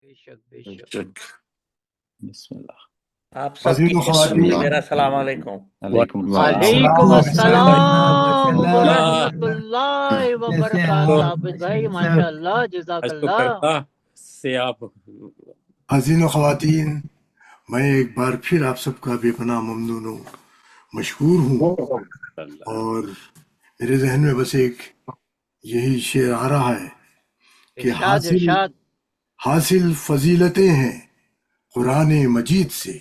بے شک بے شک شک بسم اللہ آپ سب کی میرا السلام علیکم علیکم وعلیکم السلام اللہ ورحمۃ اللہ وبرکاتہ عابد بھائی ماشاء اللہ جزاک اللہ سے آپ حسین و خواتین، میں ایک بار پھر آپ سب کا بے پناہ ممنون ہوں، مشکور ہوں، اور میرے ذہن میں بس ایک یہی شعر آ رہا ہے کہ ارشاد ارشاد حاصل فضیلتیں ہیں قرآن مجید سے،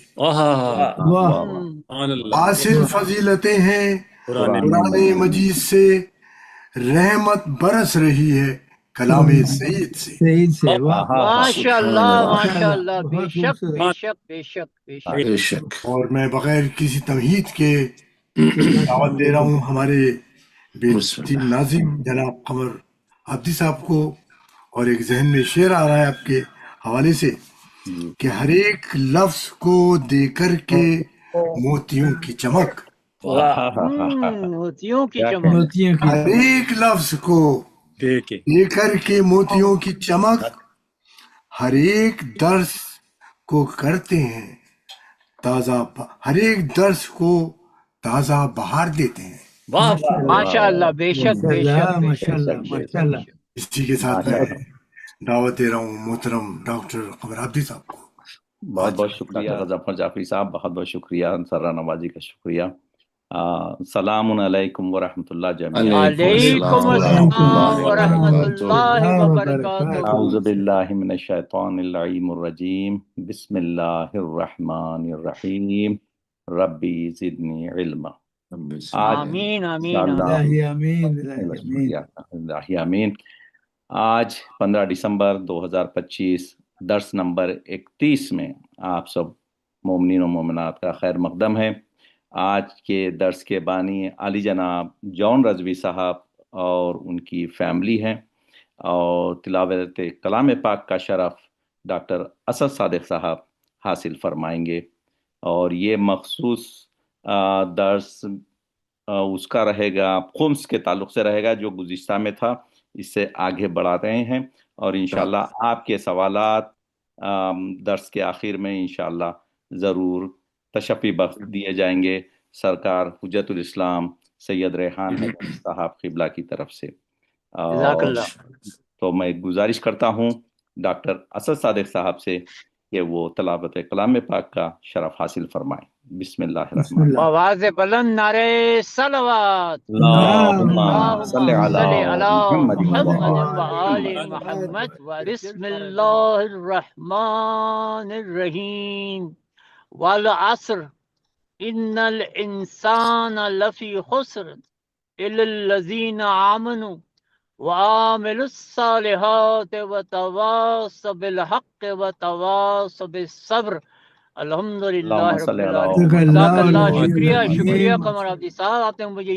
حاصل فضیلتیں ہیں قرآن مجید سے، رحمت برس رہی ہے کلام سعید سے۔ ماشاء اللہ بے شک بے شک بے شک بے شک بے شک اور میں بغیر کسی تمہید کے دعوت دے رہا ہوں ہمارے بہترین ناظم جناب قمر عبدی صاحب کو، اور ایک ذہن میں شعر آ رہا ہے آپ کے حوالے سے کہ ہر ایک لفظ کو دے کر کے موتیوں کی چمک، موتیوں کی چمک، ہر ایک لفظ کو دے کر کے موتیوں کی چمک، ہر ایک درس کو کرتے ہیں تازہ، ہر ایک درس کو تازہ بہار دیتے ہیں۔ ماشاء اللہ بے شک بے شک بے شک بے شک۔ اسی کے ساتھ میں دعوت دے رہا ہوں محترم ڈاکٹر قمر عبدی صاحب کو۔ بہت بہت شکریہ غضافر جعفری صاحب، بہت بہت شکریہ، سرہ نوازی کا شکریہ۔ سلام علیکم ورحمۃ اللہ جمیعا۔ علیکم السلام ورحمۃ اللہ وبرکاتہ۔ اعوذ باللہ من الشیطان اللعین الرجیم، بسم اللہ الرحمن الرحیم، ربی زدنی علما۔ آمین آمین الہی آمین۔ آج 15 دسمبر 2025 درس نمبر 31 میں آپ سب مومنین و مومنات کا خیر مقدم ہے۔ آج کے درس کے بانی علی جناب جون رضوی صاحب اور ان کی فیملی ہیں، اور تلاوت کلام پاک کا شرف ڈاکٹر اسد صادق صاحب حاصل فرمائیں گے، اور یہ مخصوص درس اس کا رہے گا، خمس کے تعلق سے رہے گا جو گزشتہ میں تھا، اس سے آگے بڑھا رہے ہیں، اور انشاءاللہ آپ کے سوالات درس کے آخر میں انشاءاللہ ضرور تشفی بخش دیے جائیں گے سرکار حجت الاسلام سید ریحان صاحب قبلہ کی طرف سے۔ جزاک اللہ۔ تو میں گزارش کرتا ہوں ڈاکٹر اسد صادق صاحب سے کہ وہ تلاوت کلام پاک کا شرف حاصل فرمائیں۔ بسم اللہ الرحمن الرحیم۔ آواز بلند نعرہ صلوات، اللہم صلی علی محمد محمد وآل محمد، بسم اللہ الرحمن الرحیم۔ والعصر ان الانسان لفی خسر الا الذین آمنوا وعاملوا الصالحات وتواصوا بالحق وتواصوا بالصبر۔ الحمدللہ رب العالمین۔ جزاک اللہ، شکریہ شکریہ قمر عبدی صاحب، آپ نے مجھے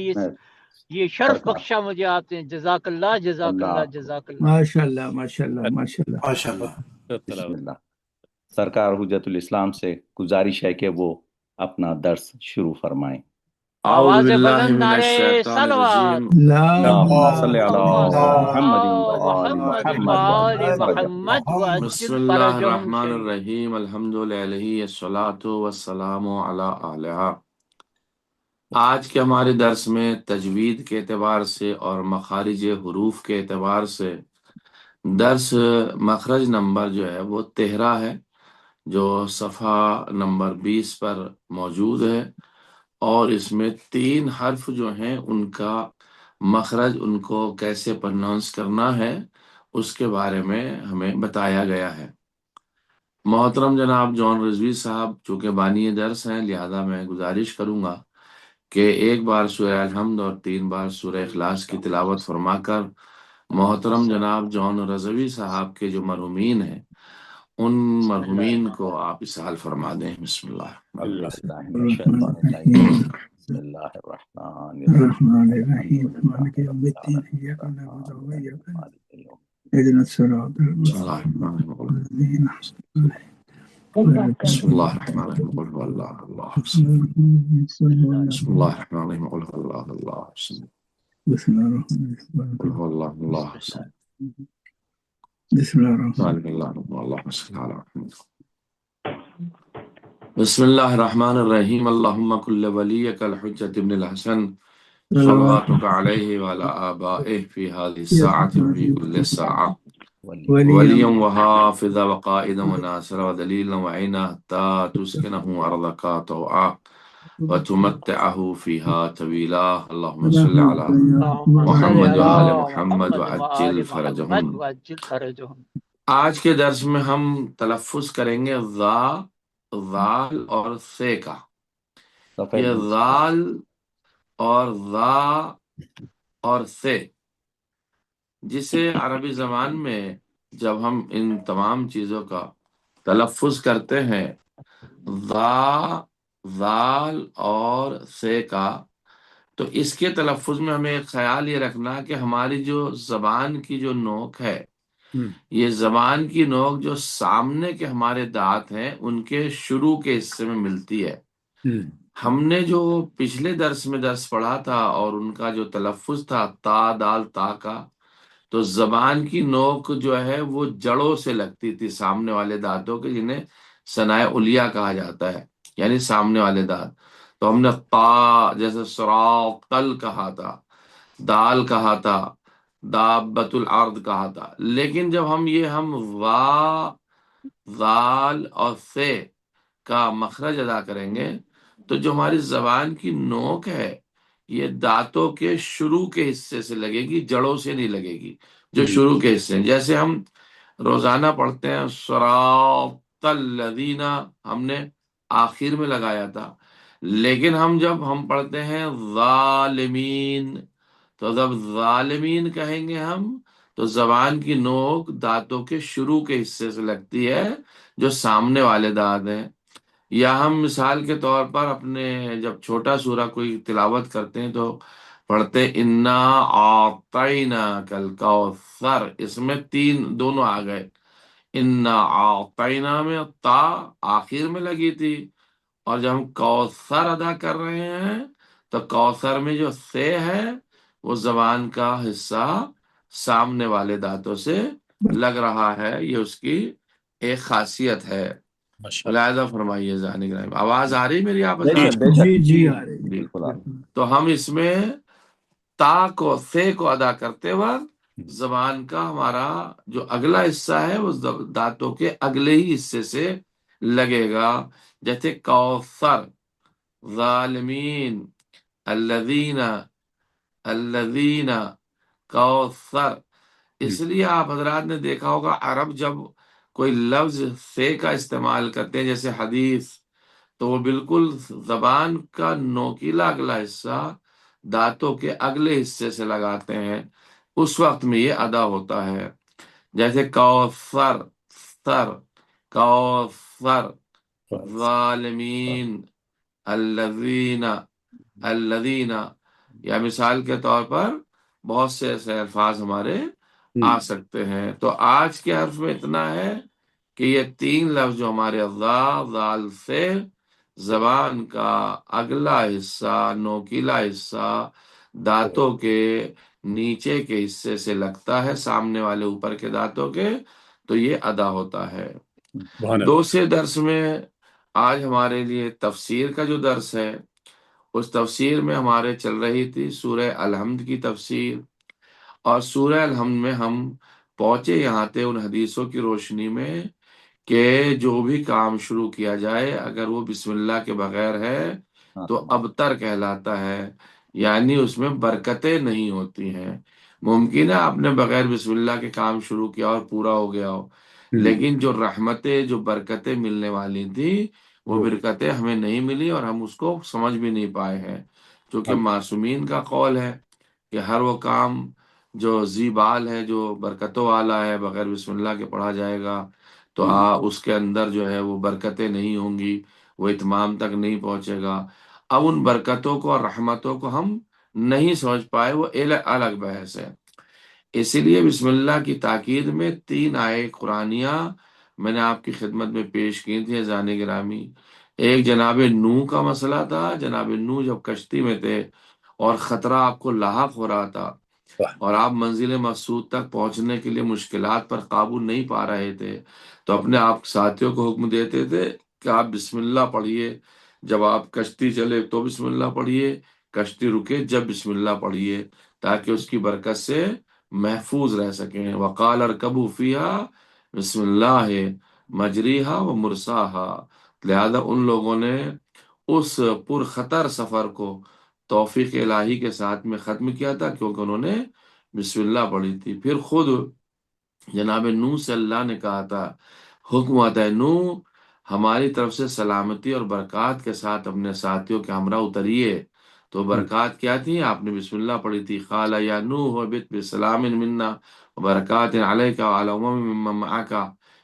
یہ شرف بخشا، مجھے آپ نے، جزاک اللہ جزاک اللہ جزاک اللہ۔ ماشاءاللہ ماشاءاللہ ماشاءاللہ ماشاءاللہ۔ بسم اللہ۔ سرکار حجت الاسلام سے گزارش ہے کہ وہ اپنا درس شروع فرمائیں۔ آواز بلند نعرہ صلوات، اللہم صلی علی محمد وآل محمد وعجل بسم اللہ فرجہم الرحمن شریف۔ الرحیم، الحمد للہ الصلاۃ والسلام علی اہلہا۔ آج کے ہمارے درس میں تجوید کے اعتبار سے اور مخارج حروف کے اعتبار سے درس مخرج نمبر جو ہے وہ 13 ہے، جو صفحہ نمبر 20 پر موجود ہے، اور اس میں 3 حرف جو ہیں ان کا مخرج، ان کو کیسے پروننس کرنا ہے، اس کے بارے میں ہمیں بتایا گیا ہے۔ محترم جناب جون رضوی صاحب چونکہ بانی درس ہیں، لہذا میں گزارش کروں گا کہ ایک بار سورہ الحمد اور 3 بار سورہ اخلاص کی تلاوت فرما کر محترم جناب جون رضوی صاحب کے جو مرحومین ہیں ان مرحومین کو آپ اسحال فرما دیں۔ بسم اللہ۔ بسم اللہ الرحمن الرحیم، مالک یوم الدین، ایاک نعبد و ایاک نستعین، اهدنا الصراط المستقیم۔ بسم اللہ الرحمن الرحیم، قل هو اللہ اللہ، بسم اللہ الرحمن الرحیم، قل هو اللہ اللہ، قل هو اللہ اللہ، بسم الله الرحمن بارك الله فيكم. اللهم صل على محمد. بسم الله الرحمن الرحيم. اللهم كل وليك الحجة ابن الحسن صلواتك عليه وعلى آبائه في هذه الساعة وفي كل ساعة وليا وحافظا وقائدا وناصرا ودليلا وعينا حتى تسكنه أرضك طوعا وتمتعه فيها طويلا. اللهم صل على اللهم صل محمد علی وآل محمد محمد وعجل وآل فرجهم. محمد وعجل فرجهم. آج کے درس میں ہم تلفظ کریں گے ذا، ذال اور سے کا. یہ ذال اور ذا اور سے، جسے عربی زبان میں جب ہم ان تمام چیزوں کا تلفظ کرتے ہیں، ذا، ذال اور سے کا، تو اس کے تلفظ میں ہمیں ایک خیال یہ رکھنا کہ ہماری جو زبان کی جو نوک ہے، یہ زبان کی نوک جو سامنے کے ہمارے دانت ہیں ان کے شروع کے حصے میں ملتی ہے. ہم نے جو پچھلے درس میں درس پڑھا تھا اور ان کا جو تلفظ تھا تا دال تا کا، تو زبان کی نوک جو ہے وہ جڑوں سے لگتی تھی سامنے والے دانتوں کے، جنہیں ثنائے علیہ کہا جاتا ہے، یعنی سامنے والے دانت. تو ہم نے تا جیسے صراطل کہا تھا، دال کہا تھا، دابت الارض کہا تھا. لیکن جب ہم وا، ذال اور سے کا مخرج ادا کریں گے تو جو ہماری زبان کی نوک ہے یہ دانتوں کے شروع کے حصے سے لگے گی، جڑوں سے نہیں لگے گی، جو شروع کے حصے ہیں. جیسے ہم روزانہ پڑھتے ہیں صراط الذین، ہم نے آخر میں لگایا تھا. لیکن جب ہم پڑھتے ہیں ظالمین، تو جب ظالمین کہیں گے ہم تو زبان کی نوک دانتوں کے شروع کے حصے سے لگتی ہے جو سامنے والے دانت ہیں. یا ہم مثال کے طور پر اپنے جب چھوٹا سورہ کوئی تلاوت کرتے ہیں تو پڑھتے انا اعطیناک الکوثر، اس میں تین دونوں آ گئے. انا اعطینا میں تا آخر میں لگی تھی، اور جب ہم کوثر ادا کر رہے ہیں تو کوثر میں جو سے ہے وہ زبان کا حصہ سامنے والے دانتوں سے لگ رہا ہے. یہ اس کی ایک خاصیت ہے. ملاحظہ فرمائیے ذہنی گرامی. آواز آ رہی میری آپ حضرات؟ جی آ رہی ہے. تو ہم اس میں تا کو سے کو ادا کرتے وقت زبان کا ہمارا جو اگلا حصہ ہے وہ دانتوں کے اگلے ہی حصے سے لگے گا. جیسے کوثر، ظالمین، الذین کوثر. اس لیے آپ حضرات نے دیکھا ہوگا عرب جب کوئی لفظ سے کا استعمال کرتے ہیں جیسے حدیث، تو وہ بالکل زبان کا نوکیلا اگلا حصہ دانتوں کے اگلے حصے سے لگاتے ہیں، اس وقت میں یہ ادا ہوتا ہے. جیسے کوثر، سر، کوثر، ظالمین، الذین. یا مثال کے طور پر بہت سے ایسے الفاظ ہمارے آ سکتے ہیں. تو آج کے حرف میں اتنا ہے کہ یہ تین لفظ جو ہمارے ذا، ذال سے زبان کا اگلا حصہ، نوکیلا حصہ دانتوں کے نیچے کے حصے سے لگتا ہے سامنے والے اوپر کے دانتوں کے، تو یہ ادا ہوتا ہے. دوسرے درس میں آج ہمارے لیے تفسیر کا جو درس ہے، اس تفسیر میں ہمارے چل رہی تھی سورہ الحمد کی تفسیر، اور سورہ الحمد میں ہم پہنچے یہاں تھے ان حدیثوں کی روشنی میں کہ جو بھی کام شروع کیا جائے اگر وہ بسم اللہ کے بغیر ہے تو ابتر کہلاتا ہے، یعنی اس میں برکتیں نہیں ہوتی ہیں. ممکن ہے آپ نے بغیر بسم اللہ کے کام شروع کیا اور پورا ہو گیا ہو، لیکن جو رحمتیں، جو برکتیں ملنے والی تھی وہ برکتیں ہمیں نہیں ملی اور ہم اس کو سمجھ بھی نہیں پائے ہیں. چونکہ معصومین کا قول ہے کہ ہر وہ کام جو زیبال ہے، جو برکتوں والا ہے، بغیر بسم اللہ کے پڑھا جائے گا تو اس کے اندر جو ہے وہ برکتیں نہیں ہوں گی، وہ اتمام تک نہیں پہنچے گا. اب ان برکتوں کو اور رحمتوں کو ہم نہیں سمجھ پائے، وہ الگ بحث ہے. اسی لیے بسم اللہ کی تاکید میں 3 آیے قرآنیہ میں نے آپ کی خدمت میں پیش کی تھی اذان گرامی. ایک جناب نوح کا مسئلہ تھا. جناب نوح جب کشتی میں تھے اور خطرہ آپ کو لاحق ہو رہا تھا اور آپ منزل مقصود تک پہنچنے کے لیے مشکلات پر قابو نہیں پا رہے تھے تو اپنے آپ ساتھیوں کو حکم دیتے تھے کہ آپ بسم اللہ پڑھیے، جب آپ کشتی چلے تو بسم اللہ پڑھیے، کشتی رکے جب بسم اللہ پڑھیے، تاکہ اس کی برکت سے محفوظ رہ سکیں۔ وقال ارکبوا فیہا بسم اللہ مجریہا و مرساہا، لہذا ان لوگوں نے اس پرخطر سفر کو توفیق الہی کے ساتھ میں ختم کیا تھا، کیونکہ انہوں نے بسم اللہ پڑھی تھی۔ پھر خود جناب نوح سے اللہ نے کہا تھا، حکم آتا ہے نوح ہماری طرف سے سلامتی اور برکات کے ساتھ اپنے ساتھیوں کے ہمراہ اتریے۔ تو برکات کیا تھی؟ آپ نے بسم اللہ پڑھی تھی۔ قال یا نوح اہبط بسلام منا وبرکات علیک وعلی امم ممن معک،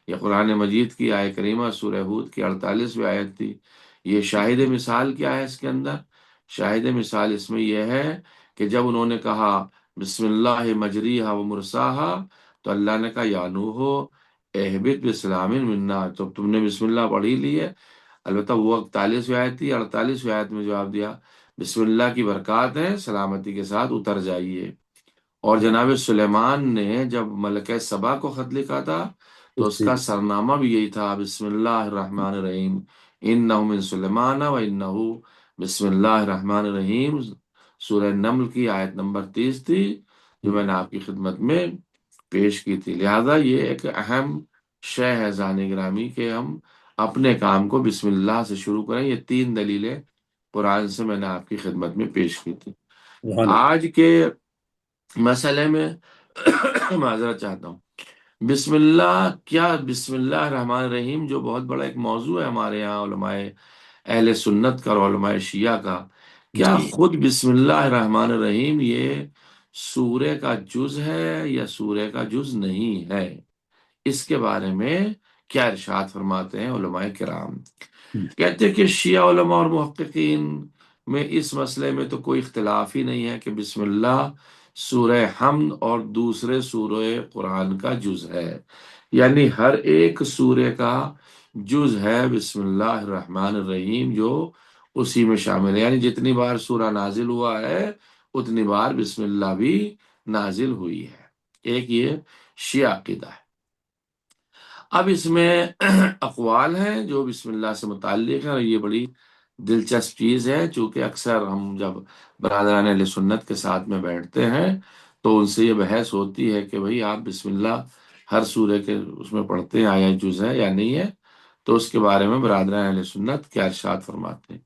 یہ قرآن مجید کی آیہ کریمہ سورہ ہود کی 48ویں آیت تھی۔ یہ شاہد مثال کیا ہے اس کے اندر؟ شاہد مثال اس میں یہ ہے کہ جب انہوں نے کہا بسم اللہ مجریہا و مرساہا تو اللہ نے کہا یا نوح اہبط بسلام منا، تو تم نے بسم اللہ پڑھی لی ہے۔ البتہ وہ 41ویں آیت تھی، 48ویں آیت میں جواب دیا بسم اللہ کی برکات ہے، سلامتی کے ساتھ اتر جائیے۔ اور جناب سلیمان نے جب ملکہ سبا کو خط لکھا تھا تو اس کا سرنامہ بھی یہی تھا، بسم اللہ الرحمن الرحیم، انہ من سلیمان و انہ بسم اللہ الرحمن الرحیم، سورہ نمل کی آیت نمبر 30 تھی، جو میں نے آپ کی خدمت میں پیش کی تھی۔ لہذا یہ ایک اہم شے ہے ذہن گرامی کہ ہم اپنے کام کو بسم اللہ سے شروع کریں۔ یہ 3 دلیلیں قرآن سے میں نے آپ کی خدمت میں پیش کی تھی۔ آج کے مسئلے میں معذرت چاہتا ہوں، بسم اللہ کیا، بسم اللہ الرحمن الرحیم جو بہت بڑا ایک موضوع ہے ہمارے یہاں علماء اہل سنت کا اور علماء شیعہ کا، کیا خود بسم اللہ الرحمن الرحیم یہ سورہ کا جز ہے یا سورہ کا جز نہیں ہے؟ اس کے بارے میں کیا ارشاد فرماتے ہیں علماء کرام؟ کہتے ہیں کہ شیعہ علماء اور محققین میں اس مسئلے میں تو کوئی اختلاف ہی نہیں ہے کہ بسم اللہ سورہ حمد اور دوسرے سورہ قرآن کا جز ہے، یعنی ہر ایک سورہ کا جز ہے بسم اللہ الرحمن الرحیم، جو اسی میں شامل ہے، یعنی جتنی بار سورہ نازل ہوا ہے اتنی بار بسم اللہ بھی نازل ہوئی ہے۔ ایک یہ شیعہ عقیدہ ہے۔ اب اس میں اقوال ہیں جو بسم اللہ سے متعلق ہیں، اور یہ بڑی دلچسپ چیز ہے، چونکہ اکثر ہم جب برادران اہل سنت کے ساتھ میں بیٹھتے ہیں تو ان سے یہ بحث ہوتی ہے کہ بھئی آپ بسم اللہ ہر سورہ کے اس میں پڑھتے ہیں، آیا جز ہے یا نہیں ہے؟ تو اس کے بارے میں برادران اہل سنت کیا ارشاد فرماتے ہیں؟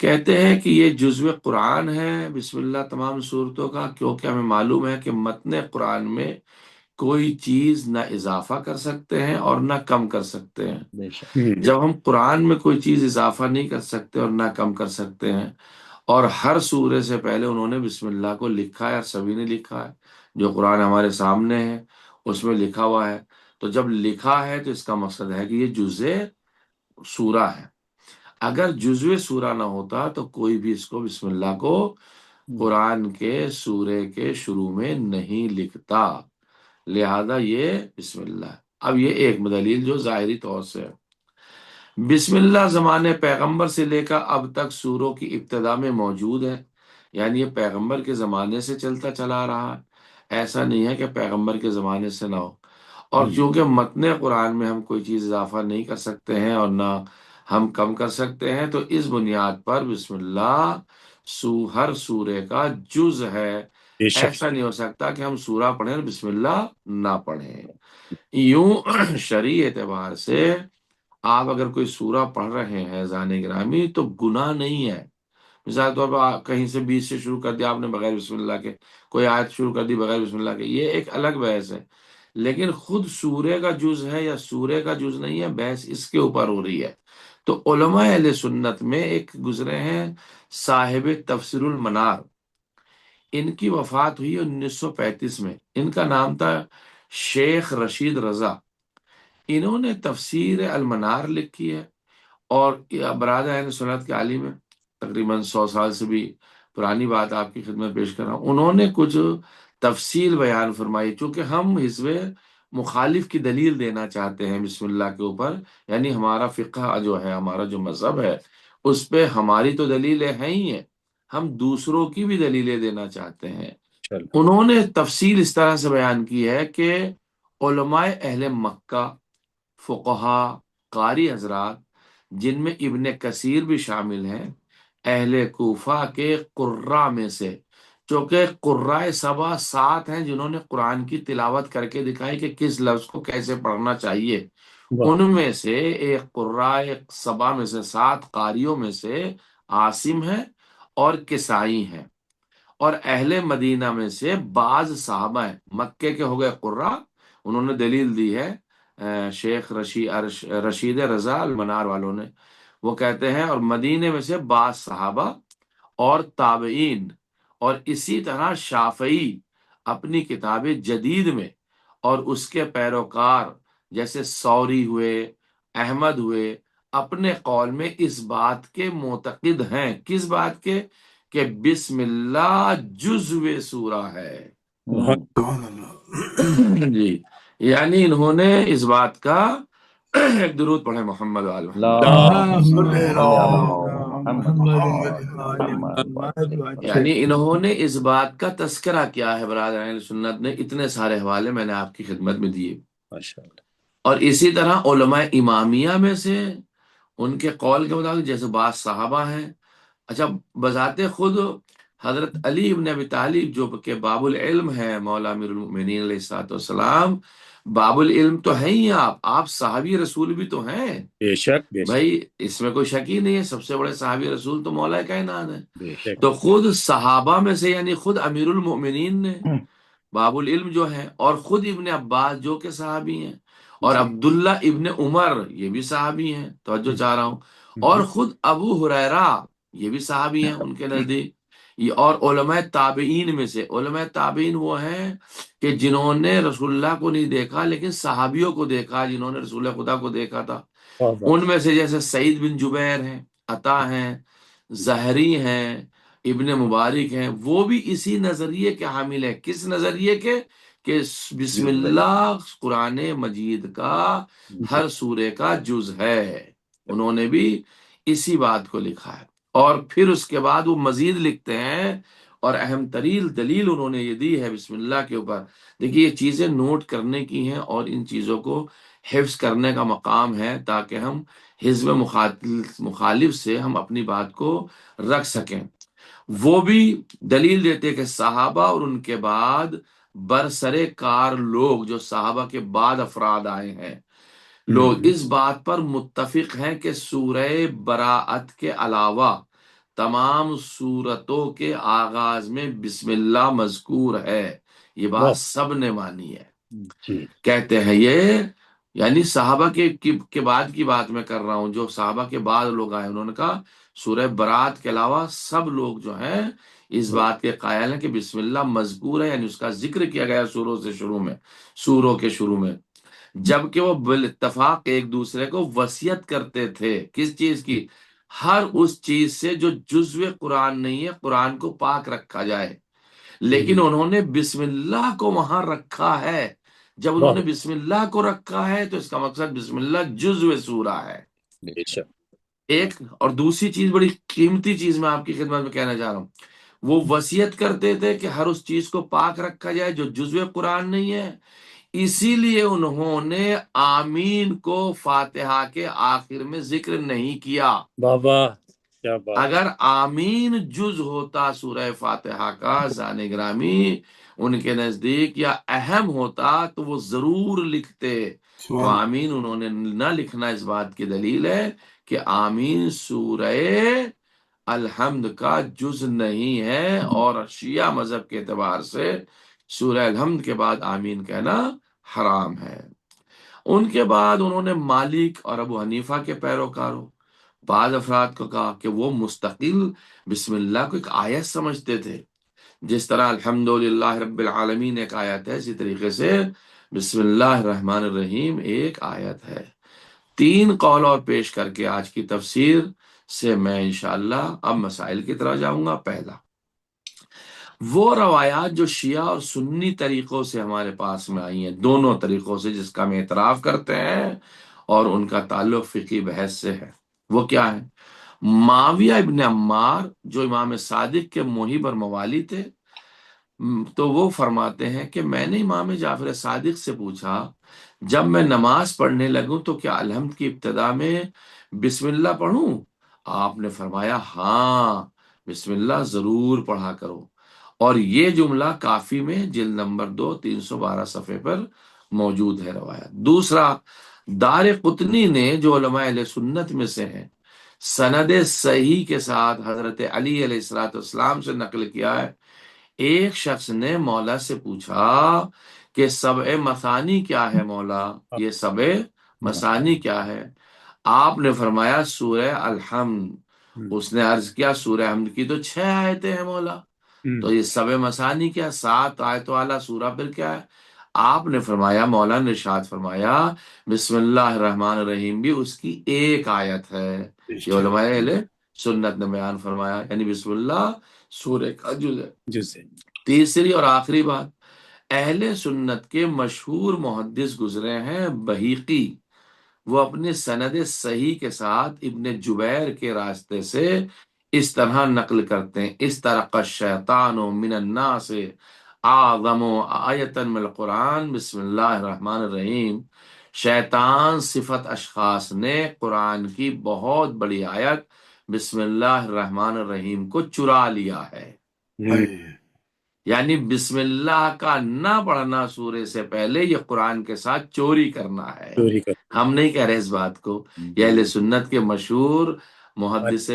کہتے ہیں کہ یہ جزو قرآن ہے بسم اللہ تمام صورتوں کا، کیونکہ ہمیں معلوم ہے کہ متن قرآن میں کوئی چیز نہ اضافہ کر سکتے ہیں اور نہ کم کر سکتے ہیں۔ جب ہم قرآن میں کوئی چیز اضافہ نہیں کر سکتے اور نہ کم کر سکتے ہیں، اور ہر سورے سے پہلے انہوں نے بسم اللہ کو لکھا ہے، اور سبھی نے لکھا ہے، جو قرآن ہمارے سامنے ہے اس میں لکھا ہوا ہے، تو جب لکھا ہے تو اس کا مقصد ہے کہ یہ جزء سورہ ہے۔ اگر جزء سورہ نہ ہوتا تو کوئی بھی اس کو بسم اللہ کو قرآن کے سورے کے شروع میں نہیں لکھتا، لہذا یہ بسم اللہ۔ اب یہ ایک دلیل جو ظاہری طور سے ہے۔ بسم اللہ زمانے پیغمبر سے لے کر اب تک سوروں کی ابتدا میں موجود ہے، یعنی یہ پیغمبر کے زمانے سے چلتا چلا رہا ہے، ایسا نہیں ہے کہ پیغمبر کے زمانے سے نہ ہو۔ اور چونکہ متن قرآن میں ہم کوئی چیز اضافہ نہیں کر سکتے ہیں اور نہ ہم کم کر سکتے ہیں، تو اس بنیاد پر بسم اللہ ہر سورے کا جز ہے۔ ایسا نہیں ہو سکتا کہ ہم سورہ پڑھیں اور بسم اللہ نہ پڑھیں۔ یوں شرعی اعتبار سے آپ اگر کوئی سورہ پڑھ رہے ہیں ذہن گرامی تو گناہ نہیں ہے۔ مثال طور پر آپ کہیں سے 20 سے شروع کر دیا آپ نے بغیر بسم اللہ کے، کوئی آیت شروع کر دی بغیر بسم اللہ کے، یہ ایک الگ بحث ہے، لیکن خود سورے کا جز ہے یا سورے کا جز نہیں ہے، بحث اس کے اوپر ہو رہی ہے۔ تو علماء اہل سنت میں ایک گزرے ہیں صاحب تفسیر المنار، ان کی وفات ہوئی 1935 میں، ان کا نام تھا شیخ رشید رضا۔ انہوں نے تفسیر المنار لکھی ہے، اور برادر اہل سنت کے عالم ہے، تقریباً 100 سال سے بھی پرانی بات آپ کی خدمت پیش کر رہا ہوں۔ انہوں نے کچھ تفصیل بیان فرمائی، چونکہ ہم حزب مخالف کی دلیل دینا چاہتے ہیں بسم اللہ کے اوپر، یعنی ہمارا فقہ جو ہے، ہمارا جو مذہب ہے، اس پہ ہماری تو دلیلیں ہیں ہی ہیں، ہم دوسروں کی بھی دلیلیں دینا چاہتے ہیں۔ انہوں نے تفصیل اس طرح سے بیان کی ہے کہ علماء اہل مکہ، فقہا، قاری حضرات، جن میں ابن کثیر بھی شامل ہیں، اہل کوفہ کے قراء میں سے، چونکہ قراء سبا 7 ہیں جنہوں نے قرآن کی تلاوت کر کے دکھائی کہ کس لفظ کو کیسے پڑھنا چاہیے، ان میں سے ایک قراء سبا میں سے 7 قاریوں میں سے عاصم ہیں اور کسائی ہیں، اور اہل مدینہ میں سے بعض صحابہ ہیں۔ مکے کے ہو گئے قراء، انہوں نے دلیل دی ہے شیخ رشید رضا المنار والوں نے، وہ کہتے ہیں، اور مدینے میں سے بعض صحابہ اور تابعین، اور اسی طرح شافعی اپنی کتاب جدید میں، اور اس کے پیروکار جیسے ثوری ہوئے، احمد ہوئے، اپنے قول میں اس بات کے معتقد ہیں، کس بات کے؟ کہ بسم اللہ جزو سورہ ہے۔ سبحان اللہ۔ جی، یعنی انہوں نے اس بات کا ایک درود پڑھے محمد وآل محمد، اللہم صلی علی محمد محمد۔ یعنی انہوں نے اس بات کا تذکرہ کیا ہے برادران اہل سنت نے، اتنے سارے حوالے میں نے آپ کی خدمت میں دیے۔ اور اسی طرح علماء امامیہ میں سے ان کے قول کے مطابق جیسے بعض صحابہ ہیں، اچھا بذات خود حضرت علی ابن ابی طالب جو کہ باب العلم ہے، مولا امیر المؤمنین علیہ الصلوۃ والسلام، باب العلم تو ہیں ہی، آپ صحابی رسول بھی تو ہیں، بے شک بے شک بھائی اس میں کوئی شک ہی نہیں ہے، سب سے بڑے صحابی رسول تو مولا کائنات ہے۔ بے شک تو خود صحابہ میں سے یعنی خود امیر المؤمنین نے باب العلم جو ہے، اور خود ابن عباس جو کہ صحابی ہیں، اور عبداللہ ابن عمر یہ بھی صحابی ہیں، توجہ چاہ رہا ہوں، اور خود ابو ہریرہ یہ بھی صحابی ہیں ان کے نزدیک، اور علماء تابعین میں سے، علماء تابعین وہ ہیں کہ جنہوں نے رسول اللہ کو نہیں دیکھا لیکن صحابیوں کو دیکھا جنہوں نے رسول خدا کو دیکھا تھا، ان میں سے جیسے سعید بن جبیر ہیں، عطا ہیں، زہری ہیں، ابن مبارک ہیں، وہ بھی اسی نظریے کے حامل ہیں۔ کس نظریے کے؟ کہ بسم اللہ قرآن مجید کا ہر سورے کا جز ہے، انہوں نے بھی اسی بات کو لکھا ہے۔ اور پھر اس کے بعد وہ مزید لکھتے ہیں، اور اہم ترین دلیل انہوں نے یہ دی ہے بسم اللہ کے اوپر، دیکھیے یہ چیزیں نوٹ کرنے کی ہیں اور ان چیزوں کو حفظ کرنے کا مقام ہے تاکہ ہم حزب مخالف سے ہم اپنی بات کو رکھ سکیں۔ وہ بھی دلیل دیتے کہ صحابہ اور ان کے بعد برسرے کار لوگ جو صحابہ کے بعد افراد آئے ہیں، لوگ اس بات پر متفق ہیں کہ سورہ براءت کے علاوہ تمام سورتوں کے آغاز میں بسم اللہ مذکور ہے، یہ بات سب نے مانی ہے۔ کہتے ہیں یہ یعنی صحابہ کے بعد کی بات میں کر رہا ہوں، جو صحابہ کے بعد لوگ آئے انہوں نے کہا سورہ برات کے علاوہ سب لوگ جو ہیں اس بات کے قائل ہیں کہ بسم اللہ مذکور ہے، یعنی اس کا ذکر کیا گیا سوروں کے شروع میں، جبکہ وہ بالاتفاق ایک دوسرے کو وصیت کرتے تھے، کس چیز کی؟ ہر اس چیز سے جو جزو قرآن نہیں ہے، قرآن کو پاک رکھا جائے، لیکن انہوں نے بسم اللہ کو وہاں رکھا ہے۔ جب انہوں نے بسم اللہ کو رکھا ہے تو اس کا مقصد بسم اللہ جزو سورہ ہے۔ ایک اور دوسری چیز، بڑی قیمتی چیز میں آپ کی خدمت میں کہنا چاہ رہا ہوں، وہ وصیت کرتے تھے کہ ہر اس چیز کو پاک رکھا جائے جو جزو قرآن نہیں ہے، اسی لیے انہوں نے آمین کو فاتحہ کے آخر میں ذکر نہیں کیا۔ بابا کیا بات، اگر آمین جز ہوتا سورہ فاتحہ کا ذان گرامی ان کے نزدیک یا اہم ہوتا تو وہ ضرور لکھتے، تو آمین انہوں نے نہ لکھنا اس بات کی دلیل ہے کہ آمین سورہ الحمد کا جز نہیں ہے، اور شیعہ مذہب کے اعتبار سے سورہ الحمد کے بعد آمین کہنا حرام ہے۔ ان کے بعد انہوں نے مالک اور ابو حنیفہ کے پیروکاروں بعض افراد کو کہا کہ وہ مستقل بسم اللہ کو ایک آیت سمجھتے تھے، جس طرح الحمدللہ رب العالمین ایک آیت ہے، اسی طریقے سے بسم اللہ الرحمن الرحیم ایک آیت ہے۔ 3 قول اور پیش کر کے آج کی تفسیر سے میں انشاءاللہ اب مسائل کی طرح جاؤں گا۔ پہلا، وہ روایات جو شیعہ اور سنی طریقوں سے ہمارے پاس میں آئی ہیں، دونوں طریقوں سے جس کا ہم اعتراف کرتے ہیں اور ان کا تعلق فقہی بحث سے ہے، وہ کیا ہے؟ معاویہ ابن عمار جو امام صادق کے محب اور موالی تھے، تو وہ فرماتے ہیں کہ میں نے امام جعفر صادق سے پوچھا جب میں نماز پڑھنے لگوں تو کیا الحمد کی ابتدا میں بسم اللہ پڑھوں؟ آپ نے فرمایا ہاں، بسم اللہ ضرور پڑھا کرو، اور یہ جملہ کافی میں جلد نمبر 2 312 صفحے پر موجود ہے روایت۔ دوسرا، دار قطنی نے جو علماء اہل سنت میں سے ہیں سند صحیح کے ساتھ حضرت علی علیہ الصلوۃ والسلام سے نقل کیا ہے، ایک شخص نے مولا سے پوچھا کہ سبع مثانی کیا ہے مولا، یہ سبع مثانی کیا ہے؟ آپ نے فرمایا سورہ الحمد۔ اس نے عرض کیا سورہ حمد کی تو 6 آیتیں ہیں مولا، تو یہ سبع مثانی کیا، 7 آیتوں والا سورہ پھر کیا ہے؟ آپ نے فرمایا، مولا نے ارشاد فرمایا بسم اللہ الرحمن الرحیم بھی اس کی ایک آیت ہے۔ یہ علماء اہل سنت نے بیان فرمایا، یعنی بسم اللہ سورہ کا جز ہے۔ جزء۔ تیسری اور آخری بات، اہل سنت کے مشہور محدث گزرے ہیں بحیقی، وہ اپنے سند صحیح کے ساتھ ابن جبیر کے راستے سے اس طرح نقل کرتے ہیں، اس طرح الشیطان من الناس اعظم آیتا من القرآن بسم اللہ الرحمن الرحیم، شیطان صفت اشخاص نے قرآن کی بہت بڑی آیت بسم اللہ الرحمن الرحیم کو چرا لیا ہے۔ یعنی بسم اللہ کا نہ پڑھنا سورے سے پہلے یہ قرآن کے ساتھ چوری کرنا ہے۔ چوری کر ہم نہیں کہہ رہے اس بات کو، یہ اہل سنت کے مشہور محدث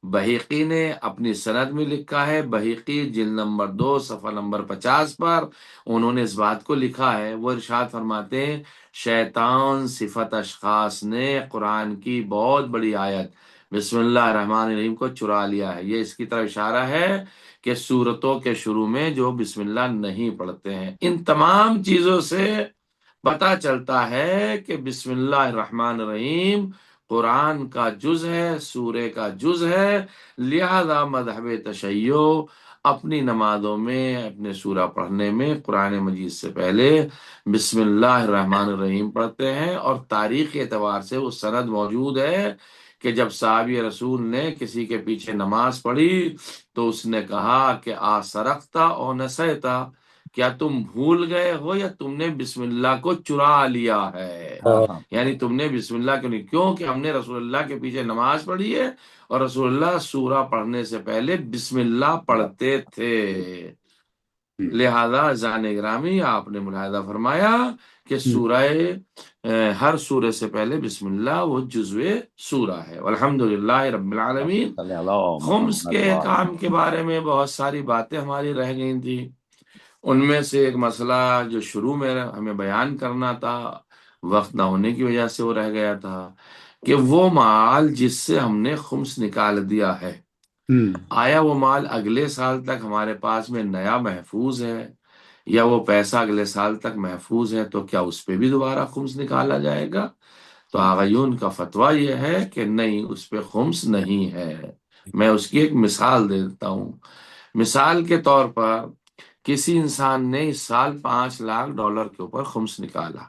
بحیقی نے اپنی سند میں لکھا ہے، بحیقی جلد نمبر 2 صفحہ نمبر 50 پر انہوں نے اس بات کو لکھا ہے۔ وہ ارشاد فرماتے ہیں شیطان صفت اشخاص نے قرآن کی بہت بڑی آیت بسم اللہ الرحمن الرحیم کو چرا لیا ہے۔ یہ اس کی طرف اشارہ ہے کہ سورتوں کے شروع میں جو بسم اللہ نہیں پڑھتے ہیں۔ ان تمام چیزوں سے پتہ چلتا ہے کہ بسم اللہ الرحمن الرحیم قرآن کا جز ہے، سورے کا جز ہے، لہذا مذہب تشیع اپنی نمازوں میں اپنے سورہ پڑھنے میں قرآن مجید سے پہلے بسم اللہ الرحمن الرحیم پڑھتے ہیں، اور تاریخ کے اعتبار سے وہ سند موجود ہے کہ جب صحابی رسول نے کسی کے پیچھے نماز پڑھی تو اس نے کہا کہ آسرقتا او نسیتا، کیا تم بھول گئے ہو یا تم نے بسم اللہ کو چرا لیا ہے؟ یعنی تم نے بسم اللہ کیوں نہیں؟ کیونکہ ہم نے رسول اللہ کے پیچھے نماز پڑھی ہے اور رسول اللہ سورہ پڑھنے سے پہلے بسم اللہ پڑھتے تھے۔ لہذا زان گرامی آپ نے ملاحظہ فرمایا کہ سورہ ہر سورے سے پہلے بسم اللہ وہ جزو سورہ ہے۔ والحمدللہ رب العالمین۔ خمس کے احکام کے بارے میں بہت ساری باتیں ہماری رہ گئی تھی، ان میں سے ایک مسئلہ جو شروع میں ہمیں بیان کرنا تھا، وقت نہ ہونے کی وجہ سے وہ رہ گیا تھا، کہ وہ مال جس سے ہم نے خمس نکال دیا ہے آیا وہ مال اگلے سال تک ہمارے پاس میں نیا محفوظ ہے، یا وہ پیسہ اگلے سال تک محفوظ ہے تو کیا اس پہ بھی دوبارہ خمس نکالا جائے گا؟ تو آغایون کا فتویٰ یہ ہے کہ نہیں، اس پہ خمس نہیں ہے۔ میں اس کی ایک مثال دے دیتا ہوں۔ مثال کے طور پر کسی انسان نے اس سال $5 لاکھ کے اوپر خمس نکالا،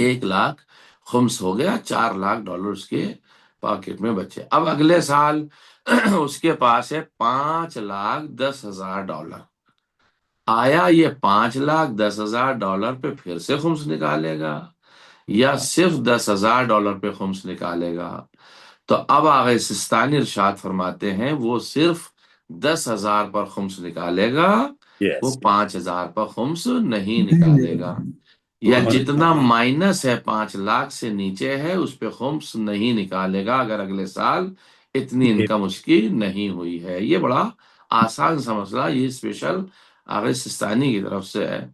1 لاکھ خمس ہو گیا، $4 لاکھ اس کے پاکٹ میں بچے۔ اب اگلے سال اس کے پاس ہے $5,10,000۔ آیا یہ $5,10,000 پہ پھر سے خمس نکالے گا یا صرف $10,000 پہ خمس نکالے گا؟ تو اب آغا سستانی ارشاد فرماتے ہیں وہ صرف 10,000 پر خمس نکالے گا، وہ 5,000 پر خمس نہیں نکالے گا، یا جتنا مائنس ہے 5 لاکھ سے نیچے ہے اس پہ خمس نہیں نکالے گا اگر اگلے سال اتنی انکم اس کی نہیں ہوئی ہے۔ یہ بڑا آسان سا مسئلہ، یہ اسپیشل آغا سستانی کی طرف سے ہے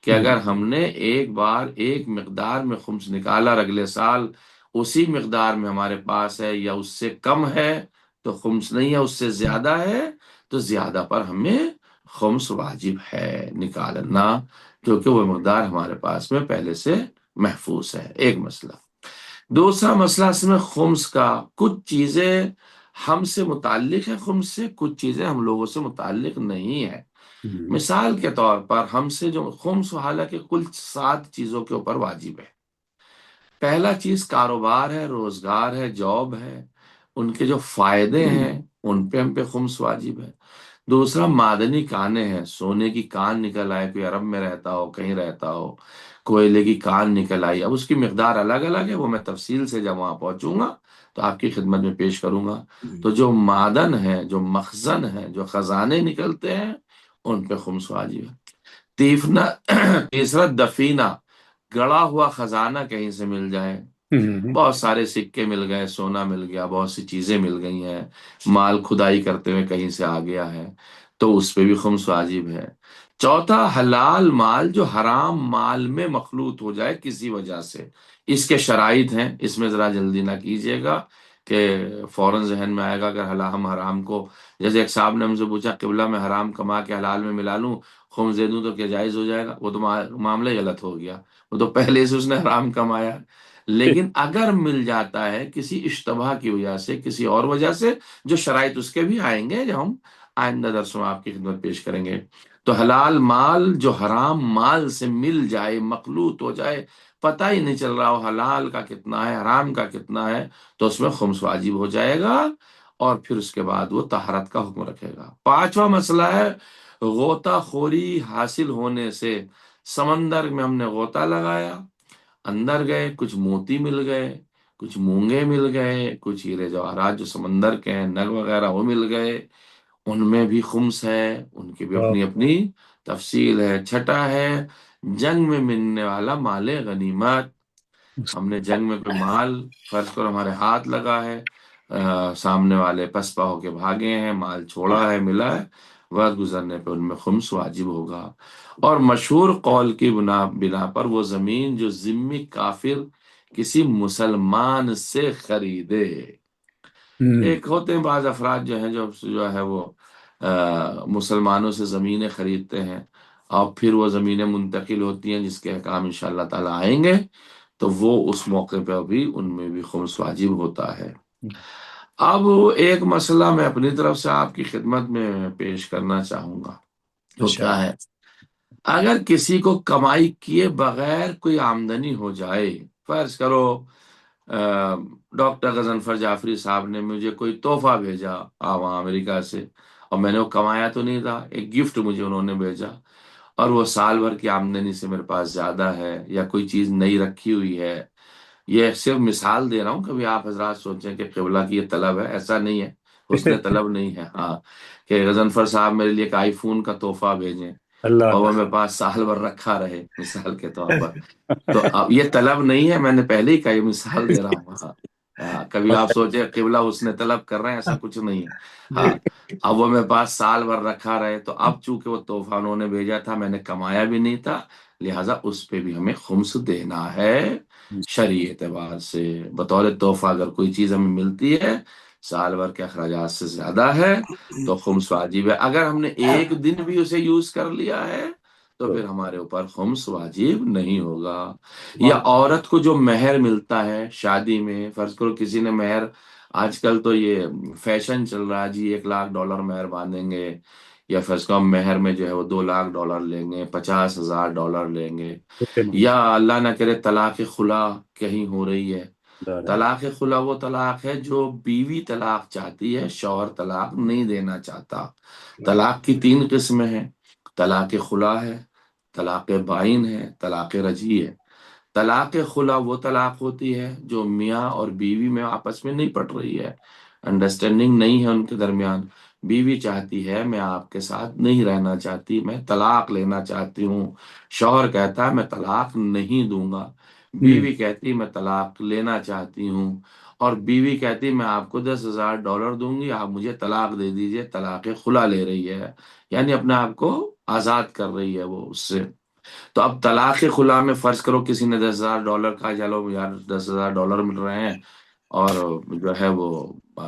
کہ اگر ہم نے ایک بار ایک مقدار میں خمس نکالا اور اگلے سال اسی مقدار میں ہمارے پاس ہے یا اس سے کم ہے تو خمس نہیں ہے، اس سے زیادہ ہے تو زیادہ پر ہمیں خمس واجب ہے نکالنا، کیونکہ وہ مقدار ہمارے پاس میں پہلے سے محفوظ ہے۔ ایک مسئلہ۔ دوسرا مسئلہ اس میں خمس کا، کچھ چیزیں ہم سے متعلق ہے خمس سے، کچھ چیزیں ہم لوگوں سے متعلق نہیں ہے۔ مثال کے طور پر ہم سے جو خمس حالانکہ کل 7 چیزوں کے اوپر واجب ہے۔ پہلا چیز کاروبار ہے، روزگار ہے، جاب ہے، ان کے جو فائدے ہیں ان پہ ہم پہ خمس واجب ہے۔ دوسرا معدنی کانیں ہیں، سونے کی کان نکل آئے، کوئی عرب میں رہتا ہو، کہیں رہتا ہو، کوئلے کی کان نکل آئی، اب اس کی مقدار الگ الگ ہے، وہ میں تفصیل سے جب وہاں پہنچوں گا تو آپ کی خدمت میں پیش کروں گا۔ تو جو معدن ہے، جو مخزن ہے، جو خزانے نکلتے ہیں، ان پہ خمس واجب ہے۔ تیسرا دفینہ، گڑا ہوا خزانہ کہیں سے مل جائے، بہت سارے سکے مل گئے، سونا مل گیا، بہت سی چیزیں مل گئی ہیں، مال کھدائی کرتے ہوئے کہیں سے آ گیا ہے، تو اس پہ بھی خمس واجب ہے۔ چوتھا حلال مال جو حرام مال میں مخلوط ہو جائے کسی وجہ سے، اس کے شرائط ہیں، اس میں ذرا جلدی نہ کیجیے گا کہ فوراً ذہن میں آئے گا اگر ہم حرام کو، جیسے ایک صاحب نے ہم سے پوچھا قبلہ میں حرام کما کے حلال میں ملا لوں، خمس دے دوں تو کیا جائز ہو جائے گا؟ وہ تو معاملہ ہی غلط ہو گیا، وہ تو پہلے سے اس نے حرام کمایا۔ لیکن اگر مل جاتا ہے کسی اشتباہ کی وجہ سے، کسی اور وجہ سے، جو شرائط اس کے بھی آئیں گے جو ہم آئندہ درسوں میں آپ کی خدمت پیش کریں گے، تو حلال مال جو حرام مال سے مل جائے، مخلوط ہو جائے، پتہ ہی نہیں چل رہا ہو حلال کا کتنا ہے حرام کا کتنا ہے، تو اس میں خمس واجب ہو جائے گا، اور پھر اس کے بعد وہ طہارت کا حکم رکھے گا۔ پانچواں مسئلہ ہے غوطہ خوری حاصل ہونے سے، سمندر میں ہم نے غوطہ لگایا، اندر گئے، کچھ موتی مل گئے، کچھ مونگے مل گئے، کچھ ہیرے جواہرات جو سمندر کے ہیں، نگ وغیرہ وہ مل گئے، ان میں بھی خمس ہے، ان کی بھی اپنی اپنی تفصیل ہے۔ چھٹا ہے جنگ میں ملنے والا مال غنیمت، ہم نے جنگ میں کوئی مال فرض کرو ہمارے ہاتھ لگا ہے، سامنے والے پسپا ہو کے بھاگے ہیں، مال چھوڑا ہے، ملا ہے، وقت گزرنے پہ ان میں خمس واجب ہوگا۔ اور مشہور قول کی بنا پر وہ زمین جو ذمی کافر کسی مسلمان سے خریدے، ایک ہوتے ہیں بعض افراد جو ہیں جو ہے وہ مسلمانوں سے زمینیں خریدتے ہیں، اور پھر وہ زمینیں منتقل ہوتی ہیں جس کے احکام انشاءاللہ تعالیٰ آئیں گے، تو وہ اس موقع پہ بھی ان میں بھی خمس واجب ہوتا ہے۔ اب ایک مسئلہ میں اپنی طرف سے آپ کی خدمت میں پیش کرنا چاہوں گا، تو کیا ہے، اگر کسی کو کمائی کیے بغیر کوئی آمدنی ہو جائے، فرض کرو ڈاکٹر غضنفر جعفری صاحب نے مجھے کوئی تحفہ بھیجا وہاں امریکہ سے، اور میں نے وہ کمایا تو نہیں تھا، ایک گفٹ مجھے انہوں نے بھیجا، اور وہ سال بھر کی آمدنی سے میرے پاس زیادہ ہے، یا کوئی چیز نئی رکھی ہوئی ہے، یہ صرف مثال دے رہا ہوں، کبھی آپ حضرات سوچیں کہ قبلہ کی یہ طلب ہے، ایسا نہیں ہے، حسن طلب نہیں ہے، ہاں کہ غضنفر صاحب میرے لیے ایک آئی فون کا تحفہ بھیجیں اور وہ میرے پاس سال بھر رکھا رہے، مثال کے طور پر، تو اب یہ طلب نہیں ہے، میں نے پہلے ہی کہا یہ مثال دے رہا ہوں۔ ہاں کبھی آپ سوچے قبلہ حسن طلب کر رہے ہیں، ایسا کچھ نہیں ہے، ہاں اب وہ میرے پاس سال بھر رکھا رہے، تو اب چونکہ وہ تحفہ انہوں نے بھیجا تھا، میں نے کمایا بھی نہیں تھا، لہٰذا اس پہ بھی ہمیں خمس دینا ہے شرعی اعتبار سے، بطور تحفہ اگر کوئی چیز ہمیں ملتی ہے سال بھر کے اخراجات سے زیادہ ہے تو خمس واجب ہے۔ اگر ہم نے ایک دن بھی اسے یوز کر لیا ہے تو پھر ہمارے اوپر خمس واجب نہیں ہوگا۔ یا عورت کو جو مہر ملتا ہے شادی میں، فرض کرو کسی نے مہر، آج کل تو یہ فیشن چل رہا ہے جی، $1,00,000 مہر باندھیں گے، یا فرض کرو مہر میں جو ہے وہ $2,00,000 لیں گے، $50,000 لیں گے، یا اللہ نہ کرے طلاق خلا کہیں ہو رہی ہے۔ طلاق خلا وہ طلاق ہے جو بیوی طلاق چاہتی ہے، شوہر طلاق نہیں دینا چاہتا۔ طلاق کی 3 قسمیں ہیں، طلاق خلا ہے، طلاق بائن ہے، طلاق رجعی ہے۔ طلاق خلا وہ طلاق ہوتی ہے جو میاں اور بیوی میں آپس میں نہیں پٹ رہی ہے، انڈرسٹینڈنگ نہیں ہے ان کے درمیان، بیوی چاہتی ہے میں آپ کے ساتھ نہیں رہنا چاہتی، میں طلاق لینا چاہتی ہوں، شوہر کہتا ہے میں طلاق نہیں دوں گا، بیوی کہتی میں طلاق لینا چاہتی ہوں، اور بیوی کہتی میں آپ کو $10,000 دوں گی، آپ مجھے طلاق دے دیجئے، طلاق خلا لے رہی ہے، یعنی اپنے آپ کو آزاد کر رہی ہے وہ اس سے۔ تو اب طلاق خلا میں فرض کرو کسی نے $10,000 کہا چلو یار $10,000 مل رہے ہیں اور جو ہے وہ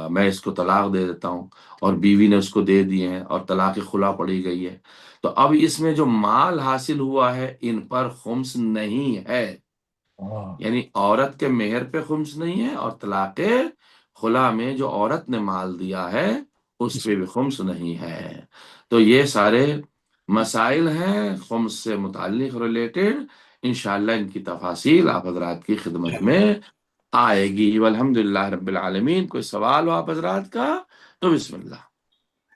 میں اس کو طلاق دے دیتا ہوں، اور بیوی نے اس کو دے دیے ہیں اور طلاق خلا پڑی گئی ہے، تو اب اس میں جو مال حاصل ہوا ہے ان پر خمس نہیں ہے، یعنی عورت کے مہر پہ خمس نہیں ہے، اور طلاق خلا میں جو عورت نے مال دیا ہے اس پہ بھی خمس نہیں ہے۔ تو یہ سارے مسائل ہیں خمس سے متعلق ریلیٹڈ، انشاءاللہ ان کی تفاصیل آپ حضرات کی خدمت میں آئے گی۔ والحمدللہ رب العالمین۔ کوئی سوال ہو آپ حضرات کا تو بسم اللہ۔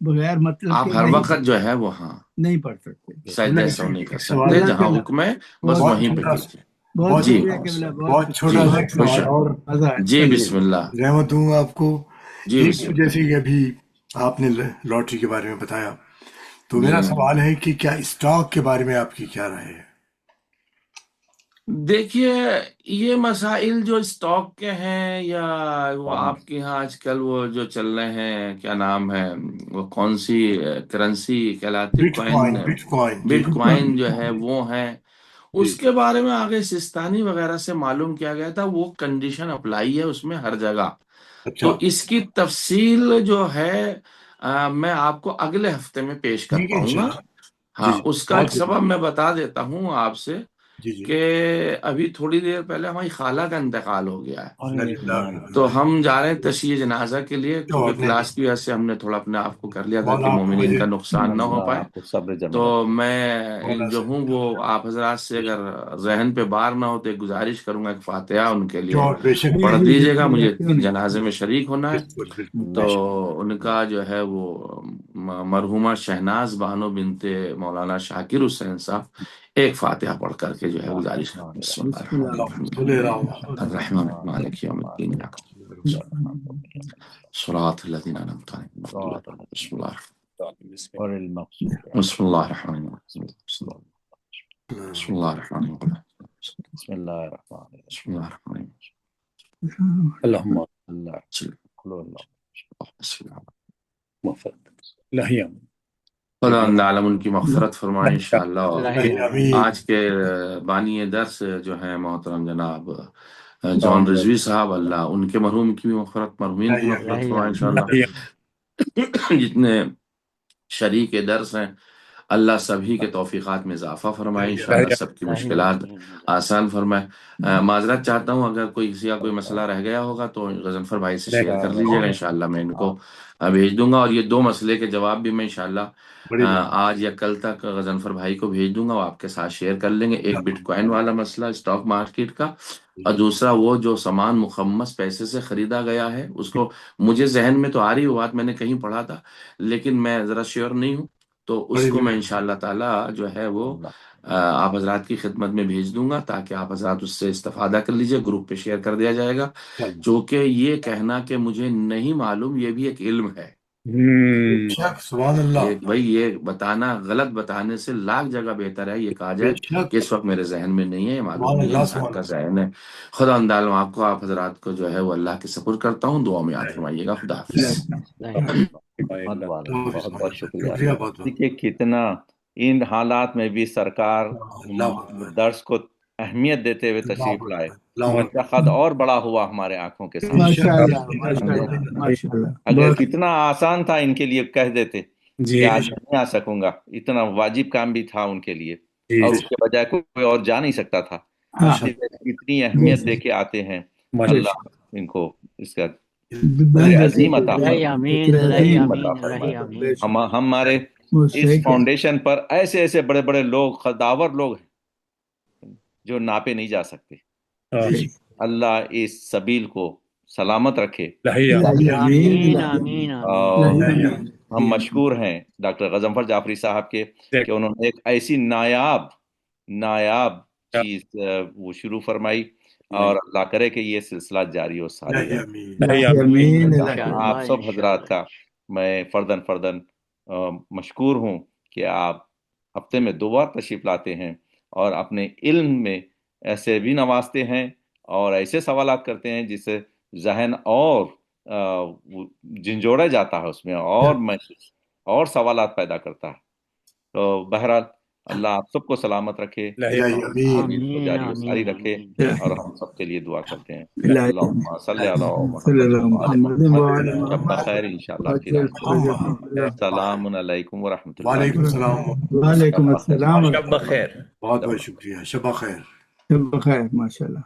بغیر مطلب آپ کے ہر نہیں وقت جو ہے وہ ہاں نہیں پڑھ سکتے. سجدہ سو نہیں کر سوال سکتے، اللہ جہاں کے حکم ہے بس بہت وہیں پہ چھوٹا کیجیے. بہت بہت جی شکریہ قبلہ، بہت بہت چھوٹا جی سا ایک خوش سوال اور مزہ آیا. جی بسم اللہ. رحمت ہوں آپ کو. جی ایک بسم تو اللہ. جیسے کہ ابھی آپ نے لاٹری کے بارے میں بتایا، تو جی میرا سوال ہے کہ کیا اسٹاک کے بارے میں آپ کی کیا رائے ہے؟ دیکھیے یہ مسائل جو اسٹاک کے ہیں یا وہ آپ کے یہاں آج کل وہ جو چل رہے ہیں، کیا نام ہے وہ کون سی کرنسی کہلاتی، بٹ کوائن جی بٹ کوائن جو ہے وہ ہے، اس جی کے بارے میں آگے سستانی وغیرہ سے معلوم کیا گیا تھا، وہ کنڈیشن اپلائی ہے اس میں ہر جگہ. اچھا تو اس کی تفصیل جو ہے میں آپ کو اگلے ہفتے میں پیش کر ٹھیک ہے پاؤں گا. انشاءاللہ. ہاں جی اس کا ایک بہت سبب میں بتا دیتا ہوں آپ سے جی جی کہ ابھی تھوڑی دیر پہلے ہماری خالہ کا انتقال ہو گیا ہے، اللہ تو ہم جا رہے ہیں تشییع جنازہ کے لیے، کیونکہ کلاس کی وجہ سے ہم نے تھوڑا اپنے آپ کو کر لیا تھا کہ مولا آپ کو مومنین مجھے کا نقصان نہ ہو اللہ پائے. آپ کو صبر جمیل تو عطا میں جو ہوں وہ آپ حضرات سے اگر ذہن پہ بار نہ ہو تو ایک گزارش کروں گا، ایک فاتحہ ان کے لیے بے شک پڑھ جی دیجیے گا، بالکل مجھے کیوں نہیں. جنازے میں شریک ہونا ہے. بالکل بالکل تو بے شک. ان کا جو ہے وہ مرحومہ شہناز بانو بنت مولانا شاکر حسین صاحب ایک فاتحہ پڑھ کر کے جو ہے گزارش کروں. بسم اللہ بسم اللہ الرحمن صلی الرحیم اللہ الرحمن مالک یوم الدین صراط الذین انعمت علیہم. بسم اللہ اور المقصود بسم اللہ الرحمن الرحیم. بسم اللہ الرحمن الرحیم. بسم اللہ الرحمن الرحیم. بسم اللہ الرحمن الرحیم. اللهم اللہ کھلو اللہ خدا عالم ان کی مغفرت فرمائے انشاءاللہ. اور آمین. آج کے بانی درس جو ہیں محترم جناب جان رضوی صاحب، اللہ ان کے مرحوم کی بھی مغفرت، مرحومین کی مغفرت فرمائے انشاءاللہ. جتنے شریک درس ہیں اللہ سبھی کے توفیقات میں اضافہ فرمائے انشاءاللہ، سب کی مشکلات آسان فرمائے. معذرت چاہتا ہوں اگر کوئی کسی کا کوئی مسئلہ رہ گیا ہوگا تو غضنفر بھائی سے شیئر کر لیجیے گا، انشاءاللہ میں ان کو بھیج دوں گا. اور یہ 2 مسئلے کے جواب بھی میں انشاءاللہ آج یا کل تک غضنفر بھائی کو بھیج دوں گا، وہ آپ کے ساتھ شیئر کر لیں گے. ایک بٹ کوائن والا مسئلہ اسٹاک مارکیٹ کا، اور دوسرا وہ جو سامان مخمس پیسے سے خریدا گیا ہے، اس کو مجھے ذہن میں تو آ رہی وہ بات، میں نے کہیں پڑھا تھا لیکن میں ذرا شیور نہیں ہوں، تو اس کو میں انشاءاللہ تعالی جو ہے وہ آپ حضرات کی خدمت میں بھیج دوں گا تاکہ آپ حضرات اس سے استفادہ کر لیجئے. گروپ پہ شیئر کر دیا جائے گا. چونکہ یہ کہنا کہ مجھے نہیں معلوم یہ بھی ایک علم ہے. سبحان اللہ. بھائی یہ بتانا، غلط بتانے سے لاکھ جگہ بہتر ہے یہ کہا جائے کہ اس وقت میرے ذہن میں نہیں ہے، یہ معلوم نہیں ہے، انسان کا ذہن ہے. خدا اندال آپ کو، آپ حضرات کو جو ہے وہ اللہ کے سپرد کرتا ہوں. دعا میں یاد فرمائیے گا. خدا حافظ. بہت بہت شکریہ. شکریہ بہت. دیکھیے کتنا ان حالات میں بھی سرکار درس کو اہمیت دیتے ہوئے تشریف لائے. خد اور بڑا ہوا ہمارے آنکھوں کے سامنے. اگر کتنا آسان تھا ان کے لیے کہہ دیتے کہ آج نہیں آ سکوں گا، اتنا واجب کام بھی تھا ان کے لیے، اور اس کے بجائے کوئی اور جا نہیں سکتا تھا. اتنی اہمیت دے کے آتے ہیں. اللہ ان کو اس کا عظیم عطا فرمائے. ہمارے اس فاؤنڈیشن پر ایسے ایسے بڑے بڑے لوگ، خداور لوگ ہیں جو ناپے نہیں جا سکتے. اللہ اس سبیل کو سلامت رکھے. اور ہم مشکور ہیں ڈاکٹر غضنفر جعفری صاحب کے کہ انہوں نے ایک ایسی نایاب چیز وہ شروع فرمائی، اور اللہ کرے کہ یہ سلسلہ جاری و ساری رہے. آپ سب حضرات کا میں فردن مشکور ہوں کہ آپ ہفتے میں 2 بار تشریف لاتے ہیں اور اپنے علم میں ایسے بھی نوازتے ہیں اور ایسے سوالات کرتے ہیں جس سے ذہن اور جھنجھوڑا جاتا ہے، اس میں اور سوالات پیدا کرتا ہے. تو بہرحال اللہ آپ سب کو سلامت رکھے، جاری و ساری رکھے، اور ہم سب کے لیے دعا کرتے ہیں. اللہم صلی علی محمد شب بخیر انشاءاللہ. السلام علیکم ورحمۃ اللہ. وعلیکم السلام. وعلیکم السلام. شب بخیر. بہت بہت شکریہ. شب بخیر. شب بخیر. ماشاءاللہ.